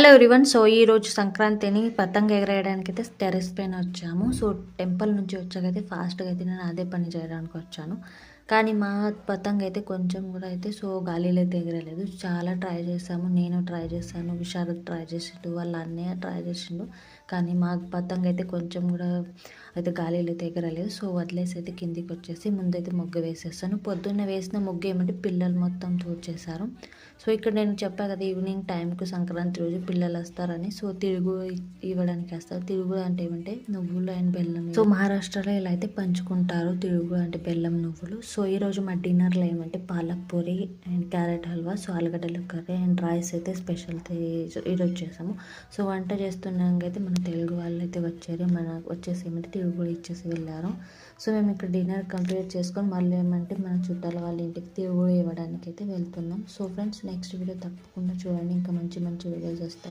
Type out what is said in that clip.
Hello everyone. So ఈరోజు సంక్రాంతిని పతంగ ఎగరేయడానికి అయితే టెర్రస్ పైన వచ్చాము. సో టెంపుల్ నుంచి వచ్చాకైతే ఫాస్ట్గా అయితే నేను అదే పని చేయడానికి వచ్చాను. కానీ మా పతంగ అయితే కొంచెం కూడా అయితే గాలిలో అయితే ఎగరలేదు. చాలా ట్రై చేసాము. నేను ట్రై చేశాను, విశారద్ ట్రై చేసిండు, వాళ్ళ అన్నయ్య ట్రై చేసిండు. కానీ మా పతంగ అయితే కొంచెం కూడా అయితే గాలిలో అయితే ఎగరలేదు. సో వదిలేసి అయితే కిందికి వచ్చేసి ముందైతే ముగ్గు వేసేస్తాను. పొద్దున్న వేసిన ముగ్గు ఏమంటే పిల్లలు మొత్తం తూడ్చేశారు. సో ఇక్కడ నేను చెప్పాను కదా, ఈవినింగ్ టైంకు సంక్రాంతి రోజు పిల్లలు వస్తారని. సో తిరుగు ఇవ్వడానికి వస్తారు. తిరుగు అంటే ఏమంటే నువ్వులు అండ్ బెల్లం. సో మహారాష్ట్రలో ఇలా అయితే పంచుకుంటారు, తిరుగు అంటే బెల్లం నువ్వులు. సో ఈరోజు మా డిన్నర్లో ఏమంటే palak puri and carrot halwa, so ఆలుగడ్డల కర్రీ అండ్ రైస్ అయితే స్పెషల్ ఈరోజు చేసాము. సో వంట చేస్తున్నాక అయితే మన తెలుగు వాళ్ళు అయితే వచ్చారు. వచ్చేసి ఏమంటే తిరుగు కూడా ఇచ్చేసి వెళ్ళారు. సో మేము ఇక్కడ డిన్నర్ కంప్లీట్ చేసుకొని మళ్ళీ ఏమంటే మన చుట్టాల వాళ్ళ ఇంటికి తిరుగు ఇవ్వడానికి అయితే వెళ్తున్నాం. సో ఫ్రెండ్స్, నెక్స్ట్ వీడియో తప్పకుండా చూడండి. ఇంకా మంచి మంచి వీడియోస్ వస్తాయి.